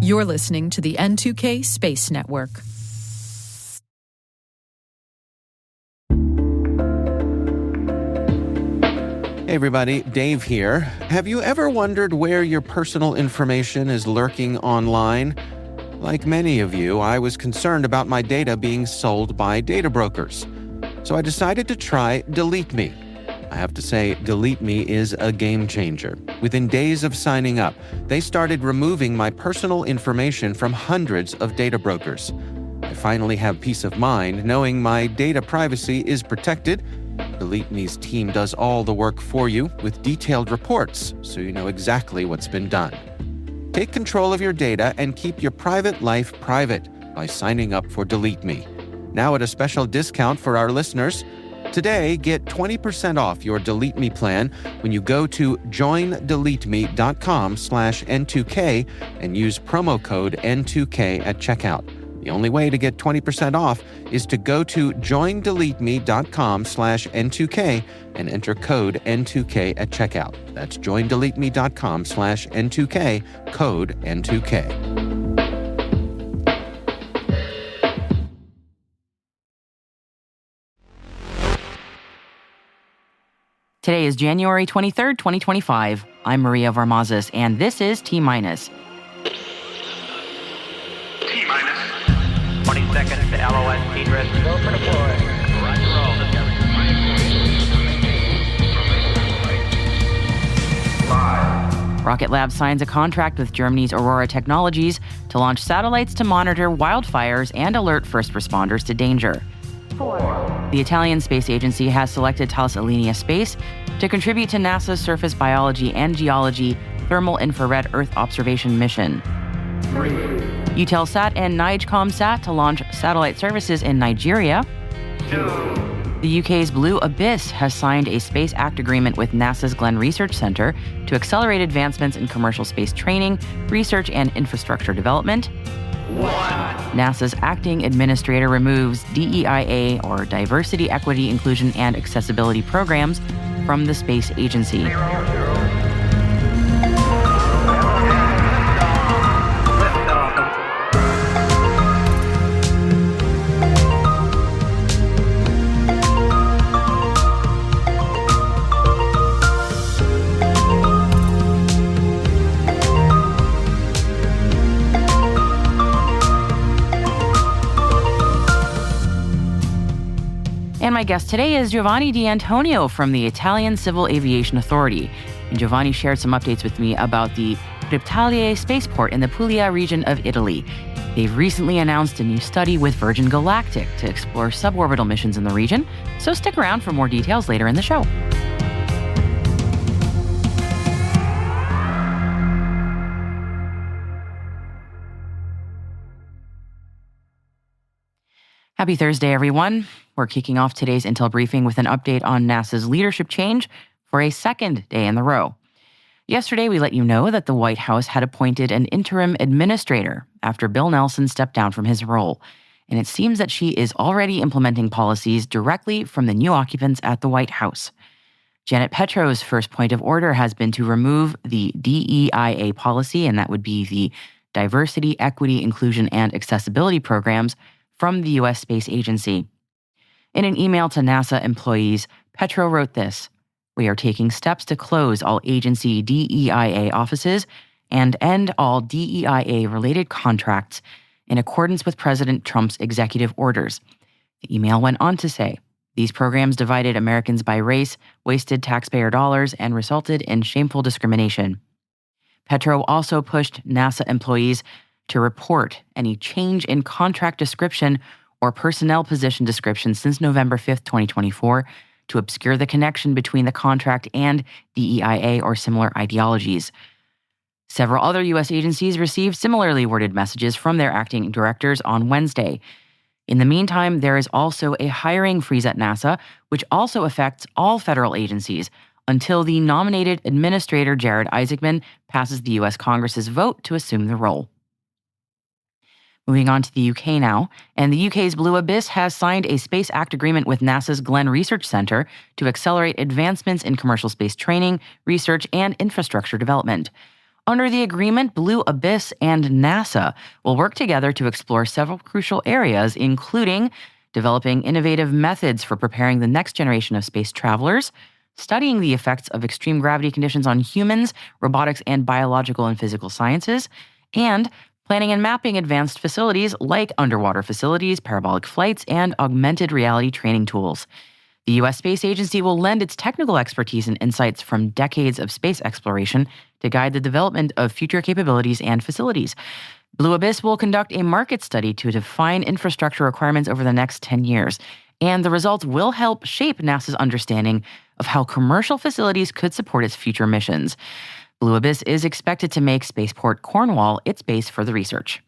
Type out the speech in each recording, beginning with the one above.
You're listening to the N2K Space Network. Hey everybody, Dave here. Have you ever wondered where your personal information is lurking online? Like many of you, I was concerned about my data being sold by data brokers. So I decided to try Delete Me. I have to say, Delete Me is a game changer. Within days of signing up, they started removing my personal information from hundreds of data brokers. I finally have peace of mind knowing my data privacy is protected. Delete Me's team does all the work for you with detailed reports, so you know exactly what's been done. Take control of your data and keep your private life private by signing up for Delete Me. Now at a special discount for our listeners. Today, get 20% off your Delete Me plan when you go to joindeleteme.com/N2K and use promo code N2K at checkout. The only way to get 20% off is to go to joindeleteme.com/N2K and enter code N2K at checkout. That's joindeleteme.com/N2K, code N2K. Today is January 23rd, 2025. I'm Maria Varmazis, and this is T-Minus. T-minus 20 seconds to LOS T-Drift. Go for deploy. Roger, roll. Rocket Lab signs a contract with Germany's Aurora Technologies to launch satellites to monitor wildfires and alert first responders to danger. 4. The Italian Space Agency has selected Thales Alenia Space to contribute to NASA's Surface Biology and Geology Thermal Infrared Earth Observation mission. 3. Eutelsat and NIGCOMSAT to launch satellite services in Nigeria. 2. The UK's Blue Abyss has signed a Space Act agreement with NASA's Glenn Research Centre to accelerate advancements in commercial space training, research, and infrastructure development. 1. NASA's acting administrator removes DEIA, or Diversity, Equity, Inclusion, and Accessibility programs, from the space agency. 0, 0. And my guest today is Giovanni Di Antonio from the Italian Civil Aviation Authority. And Giovanni shared some updates with me about the Triptalier spaceport in the Puglia region of Italy. They've recently announced a new study with Virgin Galactic to explore suborbital missions in the region, so stick around for more details later in the show. Happy Thursday, everyone. We're kicking off today's Intel briefing with an update on NASA's leadership change for a second day in the row. Yesterday, we let you know that the White House had appointed an interim administrator after Bill Nelson stepped down from his role. And it seems that she is already implementing policies directly from the new occupants at the White House. Janet Petro's first point of order has been to remove the DEIA policy, and that would be the Diversity, Equity, Inclusion, and Accessibility programs from the U.S. Space Agency. In an email to NASA employees, Petro wrote this: "We are taking steps to close all agency DEIA offices and end all DEIA-related contracts in accordance with President Trump's executive orders." The email went on to say, "These programs divided Americans by race, wasted taxpayer dollars, and resulted in shameful discrimination." Petro also pushed NASA employees to report any change in contract description or personnel position description since November 5th, 2024, to obscure the connection between the contract and DEIA or similar ideologies. Several other U.S. agencies received similarly worded messages from their acting directors on Wednesday. In the meantime, there is also a hiring freeze at NASA, which also affects all federal agencies until the nominated administrator, Jared Isaacman, passes the U.S. Congress's vote to assume the role. Moving on to the UK now, and the UK's Blue Abyss has signed a Space Act agreement with NASA's Glenn Research Centre to accelerate advancements in commercial space training, research, and infrastructure development. Under the agreement, Blue Abyss and NASA will work together to explore several crucial areas, including developing innovative methods for preparing the next generation of space travelers, studying the effects of extreme gravity conditions on humans, robotics, and biological and physical sciences, and planning and mapping advanced facilities like underwater facilities, parabolic flights, and augmented reality training tools. The U.S. Space Agency will lend its technical expertise and insights from decades of space exploration to guide the development of future capabilities and facilities. Blue Abyss will conduct a market study to define infrastructure requirements over the next 10 years, and the results will help shape NASA's understanding of how commercial facilities could support its future missions. Blue Abyss is expected to make Spaceport Cornwall its base for the research.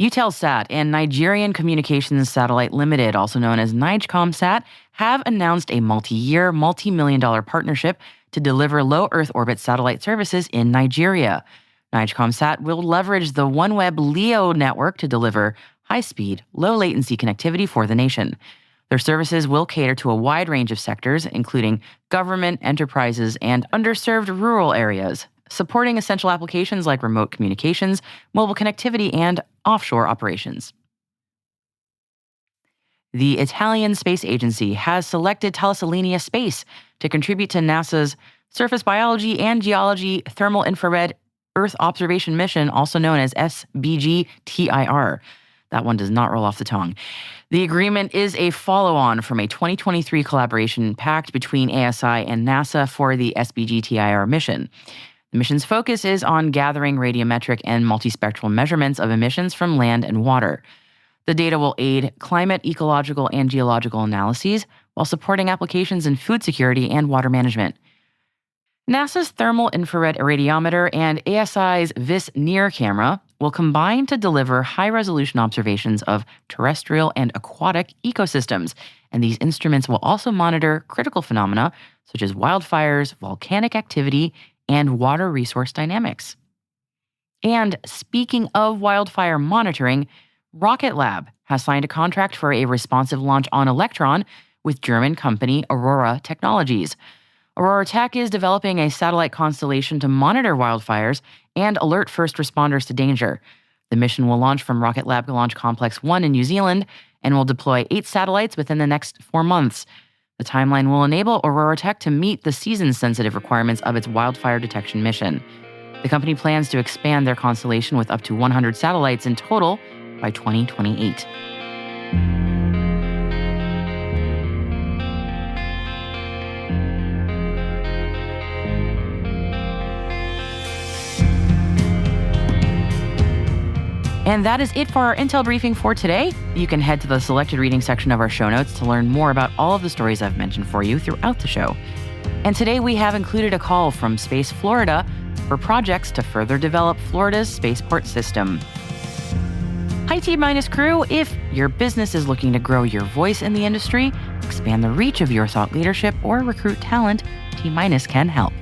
Eutelsat and Nigerian Communications Satellite Limited, also known as NIGCOMSAT, have announced a multi-year, multi-million-dollar partnership to deliver low Earth orbit satellite services in Nigeria. NIGCOMSAT will leverage the OneWeb LEO network to deliver high-speed, low-latency connectivity for the nation. Their services will cater to a wide range of sectors, including government, enterprises, and underserved rural areas, supporting essential applications like remote communications, mobile connectivity, and offshore operations. The Italian Space Agency has selected Thales Space to contribute to NASA's Surface Biology and Geology Thermal Infrared Earth Observation Mission, also known as SBG-TIR. That one does not roll off the tongue. The agreement is a follow-on from a 2023 collaboration pact between ASI and NASA for the SBG-TIR mission. The mission's focus is on gathering radiometric and multispectral measurements of emissions from land and water. The data will aid climate, ecological, and geological analyses while supporting applications in food security and water management. NASA's Thermal Infrared Radiometer and ASI's VIS NEAR camera will combine to deliver high-resolution observations of terrestrial and aquatic ecosystems, and these instruments will also monitor critical phenomena such as wildfires, volcanic activity, and water resource dynamics. And speaking of wildfire monitoring, Rocket Lab has signed a contract for a responsive launch on Electron with German company Aurora Technologies. Aurora Tech is developing a satellite constellation to monitor wildfires and alert first responders to danger. The mission will launch from Rocket Lab Launch Complex 1 in New Zealand and will deploy 8 satellites within the next 4 months. The timeline will enable Aurora Tech to meet the season-sensitive requirements of its wildfire detection mission. The company plans to expand their constellation with up to 100 satellites in total by 2028. And that is it for our Intel briefing for today. You can head to the selected reading section of our show notes to learn more about all of the stories I've mentioned for you throughout the show. And today we have included a call from Space Florida for projects to further develop Florida's spaceport system. Hi T-Minus crew, if your business is looking to grow your voice in the industry, expand the reach of your thought leadership, or recruit talent, T-Minus can help.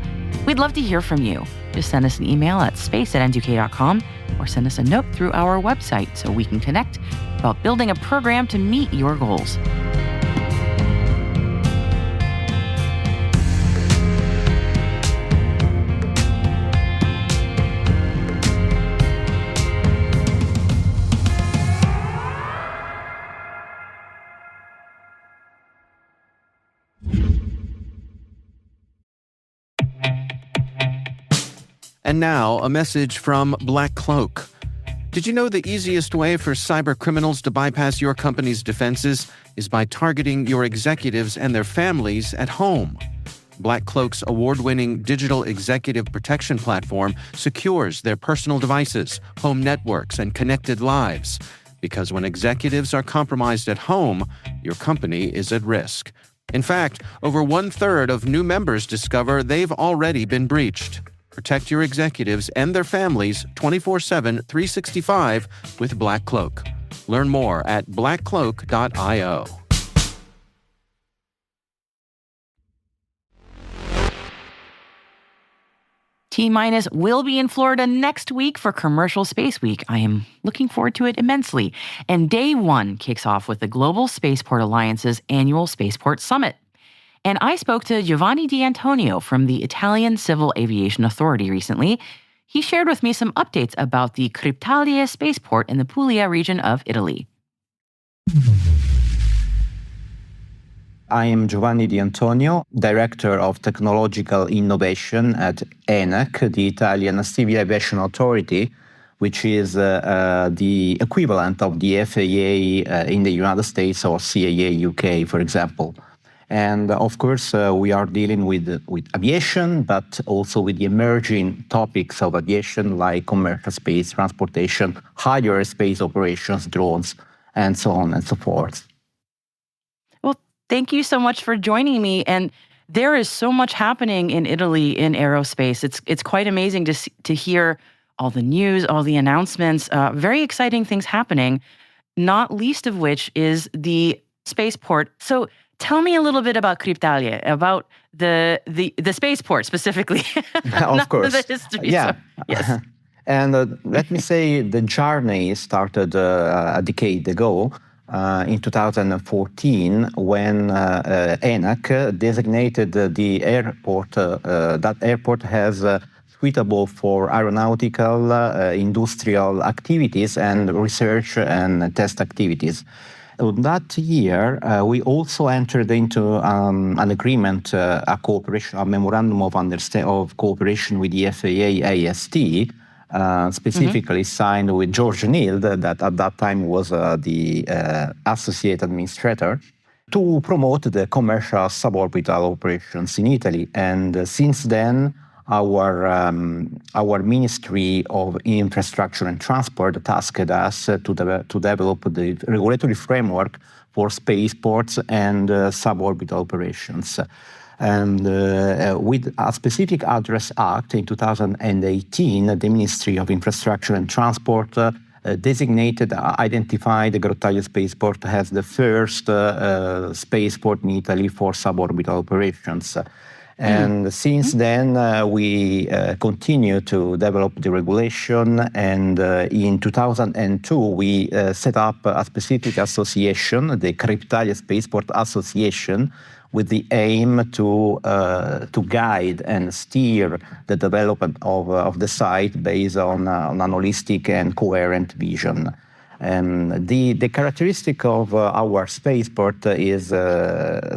We'd love to hear from you. Just send us an email at space@n2k.com or send us a note through our website so we can connect about building a program to meet your goals. And now, a message from Black Cloak. Did you know the easiest way for cyber criminals to bypass your company's defenses is by targeting your executives and their families at home? Black Cloak's award-winning digital executive protection platform secures their personal devices, home networks, and connected lives. Because when executives are compromised at home, your company is at risk. In fact, over 1/3 of new members discover they've already been breached. Protect your executives and their families 24/7, 365 with Black Cloak. Learn more at blackcloak.io. T-Minus will be in Florida next week for Commercial Space Week. I am looking forward to it immensely. And day one kicks off with the Global Spaceport Alliance's annual Spaceport Summit. And I spoke to Giovanni Di Antonio from the Italian Civil Aviation Authority recently. He shared with me some updates about the Cryptalia spaceport in the Puglia region of Italy. I am Giovanni Di Antonio, Director of Technological Innovation at ENAC, the Italian Civil Aviation Authority, which is the equivalent of the FAA in the United States or CAA UK, for example. And of course, we are dealing with aviation, but also with the emerging topics of aviation like commercial space, transportation, higher space operations, drones, and so on and so forth. Well, thank you so much for joining me. And there is so much happening in Italy in aerospace. It's quite amazing to hear all the news, all the announcements, very exciting things happening, not least of which is the spaceport. So tell me a little bit about Cryptalia, about the spaceport specifically. Of course. The history. Yeah. So, yes. And let me say the journey started a decade ago, in 2014, when ENAC designated the airport, that airport has suitable for aeronautical, industrial activities and research and test activities. That year, we also entered into an agreement, a cooperation, a memorandum of cooperation with the FAA AST, specifically signed with George Nield, that at that time was the associate administrator, to promote the commercial suborbital operations in Italy. And since then, our Ministry of Infrastructure and Transport tasked us to develop the regulatory framework for spaceports and suborbital operations. And with a specific address act in 2018, the Ministry of Infrastructure and Transport identified the Grottaglio Spaceport as the first spaceport in Italy for suborbital operations. And since then, we continue to develop the regulation. And in 2002, we set up a specific association, the Cryptalia Spaceport Association, with the aim to guide and steer the development of the site based on an holistic and coherent vision. The characteristic of our spaceport is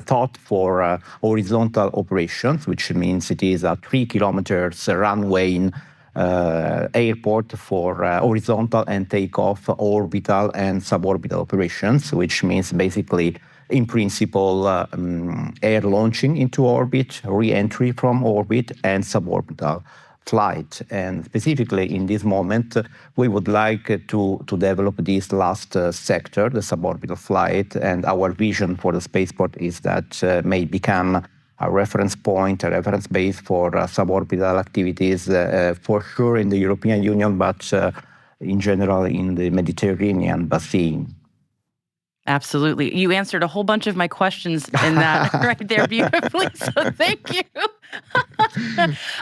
thought for horizontal operations, which means it is a 3 kilometers runway airport for horizontal and takeoff, orbital and suborbital operations, which means basically, in principle, air launching into orbit, re-entry from orbit, and suborbital flight. And specifically in this moment, we would like to develop this last sector, the suborbital flight, and our vision for the spaceport is that may become a reference point, a reference base for suborbital activities, for sure in the European Union, but in general in the Mediterranean basin. Absolutely. You answered a whole bunch of my questions in that right there beautifully. So thank you.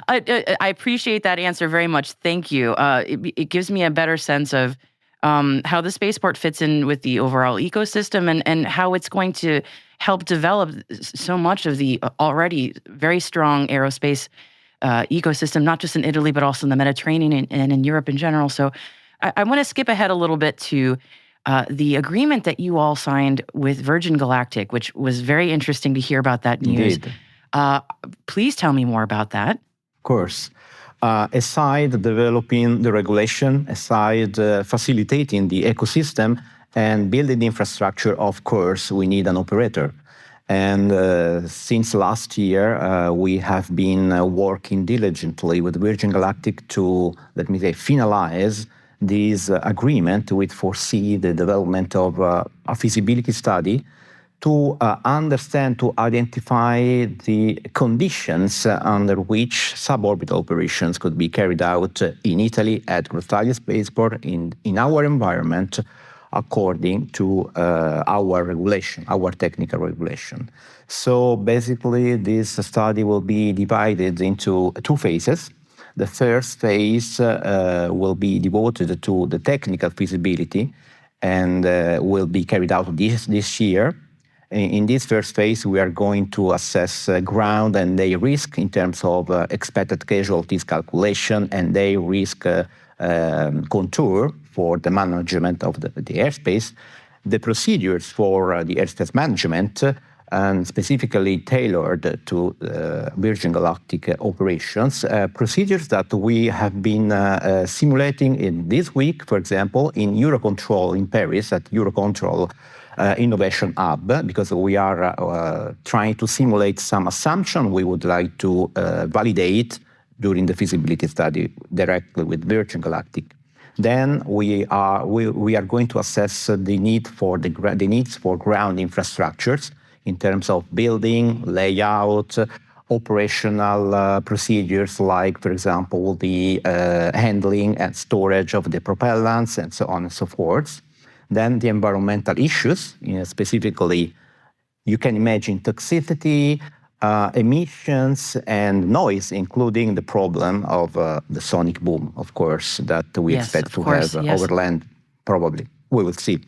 I appreciate that answer very much. Thank you. It gives me a better sense of how the spaceport fits in with the overall ecosystem and how it's going to help develop so much of the already very strong aerospace ecosystem, not just in Italy, but also in the Mediterranean and in Europe in general. So I want to skip ahead a little bit to the agreement that you all signed with Virgin Galactic, which was very interesting to hear about that news. Indeed. Please tell me more about that. Of course. Aside developing the regulation, aside facilitating the ecosystem and building the infrastructure, of course, we need an operator. And since last year, we have been working diligently with Virgin Galactic to, let me say, finalize this agreement which foresee the development of a feasibility study to understand, to identify the conditions under which suborbital operations could be carried out in Italy at Grottaglio Spaceport in our environment according to our regulation, our technical regulation. So basically this study will be divided into 2 phases. The first phase will be devoted to the technical feasibility and will be carried out this year. In this first phase, we are going to assess ground and day risk in terms of expected casualties calculation and day risk contour for the management of the airspace, the procedures for the airspace management, and specifically tailored to Virgin Galactic operations, procedures that we have been simulating in this week, for example, in Eurocontrol in Paris at Eurocontrol Innovation Hub, because we are trying to simulate some assumption we would like to validate during the feasibility study directly with Virgin Galactic. Then we are going to assess the needs for ground infrastructures in terms of building, layout, operational procedures like, for example, the handling and storage of the propellants and so on and so forth. Then the environmental issues, specifically, you can imagine toxicity, emissions, and noise, including the problem of the sonic boom, of course, that we expect to have over land, probably. We will see.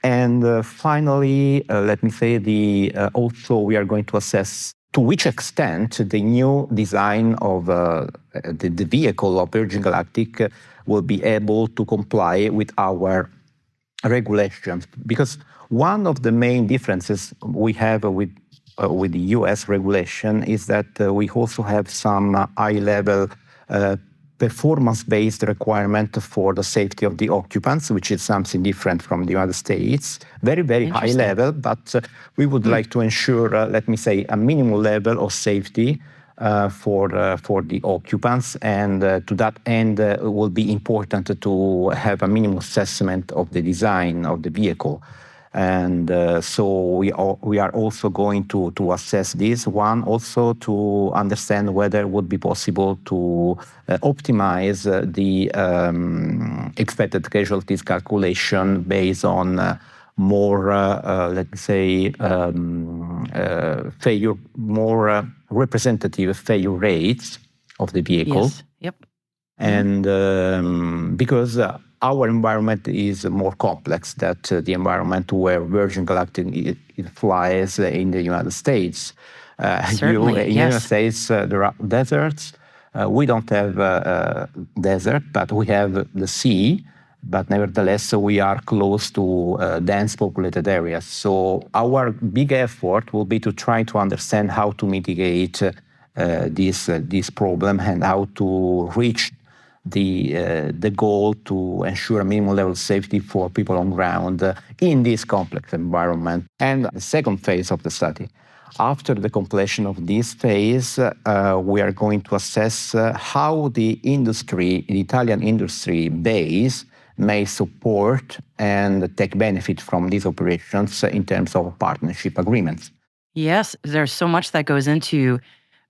And finally, let me say, also we are going to assess to which extent the new design of the vehicle of Virgin Galactic will be able to comply with our regulations. Because one of the main differences we have with the US regulation is that we also have some high-level performance-based requirement for the safety of the occupants, which is something different from the United States. Very, very high level, but we would like to ensure, let me say, a minimum level of safety for the occupants. And to that end, it will be important to have a minimum assessment of the design of the vehicle. And so we are also going to assess this one, also to understand whether it would be possible to optimize the expected casualties calculation based on more, let me say, more representative failure rates of the vehicle. Yes. Yep. And because our environment is more complex than the environment where Virgin Galactic it flies in the United States. Certainly, in the United States, there are deserts. We don't have desert, but we have the sea. But nevertheless, we are close to dense populated areas. So our big effort will be to try to understand how to mitigate this problem and how to reach the goal to ensure a minimum level of safety for people on ground in this complex environment. And the second phase of the study. After the completion of this phase, we are going to assess how the Italian industry base may support and take benefit from these operations in terms of partnership agreements. Yes, there's so much that goes into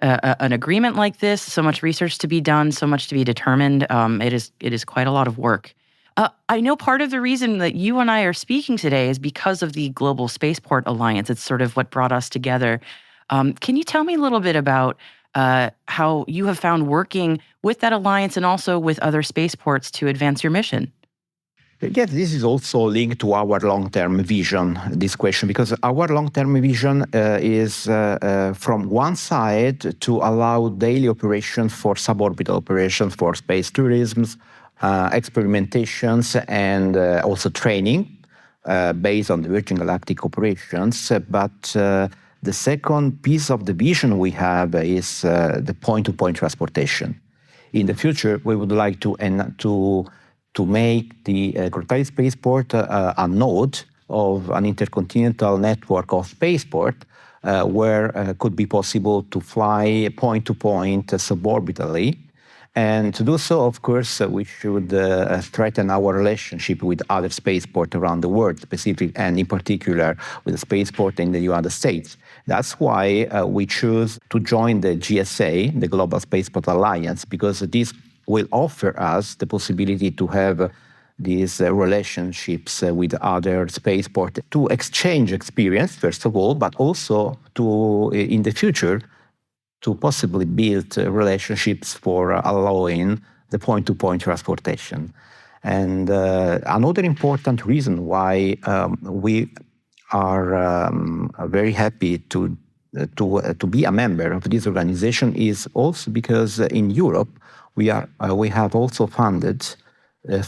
an agreement like this, so much research to be done, so much to be determined. It is quite a lot of work. I know part of the reason that you and I are speaking today is because of the Global Spaceport Alliance. It's sort of what brought us together. Can you tell me a little bit about how you have found working with that alliance and also with other spaceports to advance your mission? Yes, this is also linked to our long-term vision, this question, because our long-term vision is from one side to allow daily operations for suborbital operations for space tourism, experimentations, and also training based on the Virgin Galactic operations. But the second piece of the vision we have is the point-to-point transportation. In the future, we would like to make the Grottaglie Spaceport a node of an intercontinental network of spaceport where it could be possible to fly point-to-point suborbitally. And to do so, of course, we should strengthen our relationship with other spaceports around the world, and in particular with the spaceport in the United States. That's why we choose to join the GSA, the Global Spaceport Alliance, because this will offer us the possibility to have these relationships with other spaceports to exchange experience, first of all, but also to, in the future, to possibly build relationships for allowing the point-to-point transportation. And another important reason why we are very happy to be a member of this organization is also because in Europe we have also founded a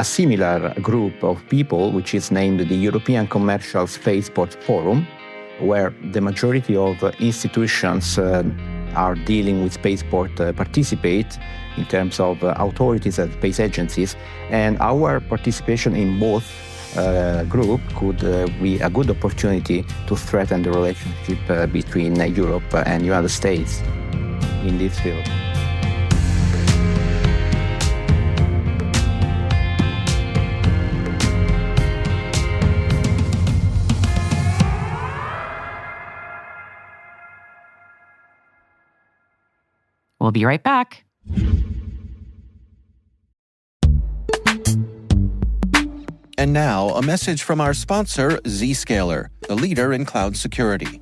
similar group of people, which is named the European Commercial Spaceport Forum, where the majority of institutions are dealing with spaceport participate in terms of authorities and space agencies, and our participation in both group could be a good opportunity to strengthen the relationship between Europe and United States in this field. We'll be right back. And now, a message from our sponsor, Zscaler, the leader in cloud security.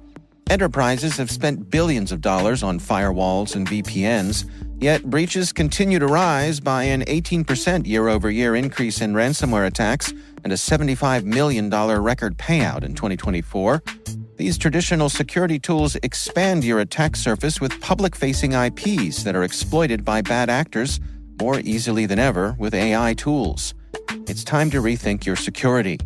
Enterprises have spent billions of dollars on firewalls and VPNs, yet breaches continue to rise by an 18% year-over-year increase in ransomware attacks and a $75 million record payout in 2024. These traditional security tools expand your attack surface with public-facing IPs that are exploited by bad actors more easily than ever with AI tools. It's time to rethink your security.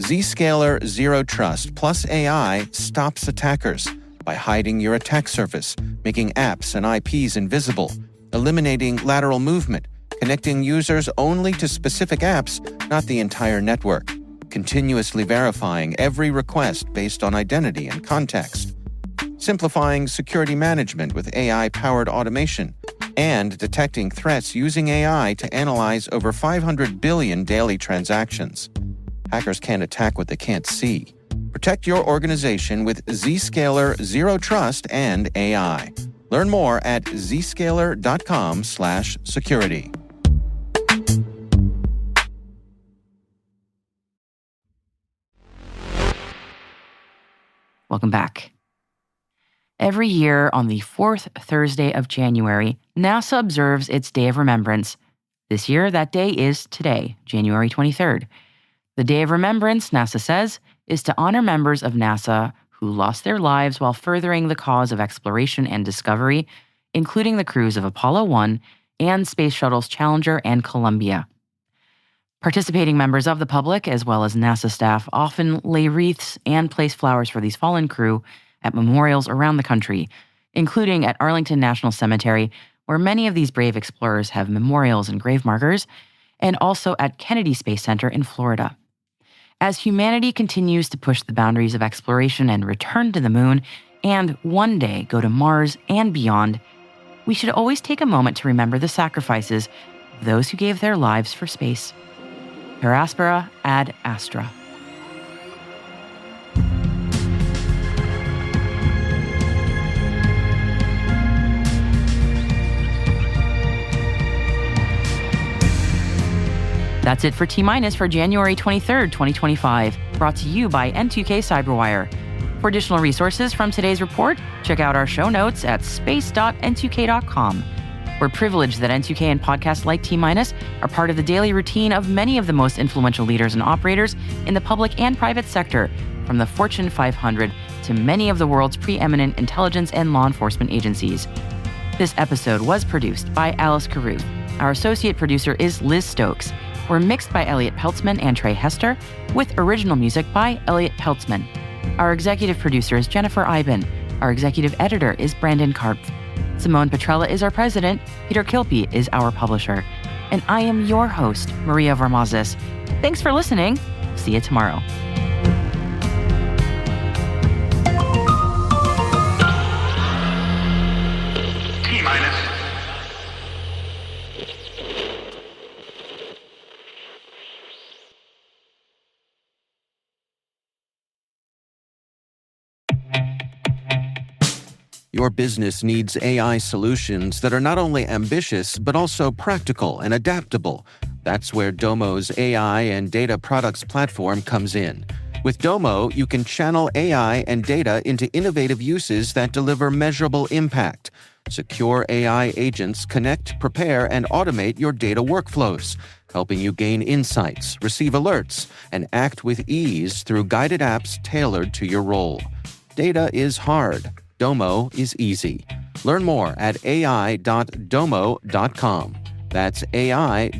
Zscaler Zero Trust plus AI stops attackers by hiding your attack surface, making apps and IPs invisible, eliminating lateral movement, connecting users only to specific apps, not the entire network, continuously verifying every request based on identity and context, simplifying security management with AI-powered automation, and detecting threats using AI to analyze over 500 billion daily transactions. Hackers can't attack what they can't see. Protect your organization with Zscaler Zero Trust and AI. Learn more at zscaler.com/security. Welcome back. Every year on the fourth Thursday of January, NASA observes its Day of Remembrance. This year, that day is today, January 23rd. The Day of Remembrance, NASA says, is to honor members of NASA who lost their lives while furthering the cause of exploration and discovery, including the crews of Apollo 1 and Space Shuttles Challenger and Columbia. Participating members of the public, as well as NASA staff, often lay wreaths and place flowers for these fallen crew at memorials around the country, including at Arlington National Cemetery, where many of these brave explorers have memorials and grave markers, and also at Kennedy Space Center in Florida. As humanity continues to push the boundaries of exploration and return to the moon, and one day go to Mars and beyond, we should always take a moment to remember the sacrifices of those who gave their lives for space. Per aspera ad astra. That's it for T-Minus for January 23rd, 2025, brought to you by N2K Cyberwire. For additional resources from today's report, check out our show notes at space.n2k.com. We're privileged that N2K and podcasts like T-Minus are part of the daily routine of many of the most influential leaders and operators in the public and private sector, from the Fortune 500 to many of the world's preeminent intelligence and law enforcement agencies. This episode was produced by Alice Carruth. Our associate producer is Liz Stokes. We're mixed by Elliot Peltzman and Trey Hester, with original music by Elliot Peltzman. Our executive producer is Jennifer Iben. Our executive editor is Brandon Karpf. Simone Petrella is our president. Peter Kilpie is our publisher. And I am your host, Maria Varmazis. Thanks for listening. See you tomorrow. T-Minus. Your business needs AI solutions that are not only ambitious, but also practical and adaptable. That's where Domo's AI and data products platform comes in. With Domo, you can channel AI and data into innovative uses that deliver measurable impact. Secure AI agents connect, prepare, and automate your data workflows, helping you gain insights, receive alerts, and act with ease through guided apps tailored to your role. Data is hard. Domo is easy. Learn more at ai.domo.com. That's ai.domo.com.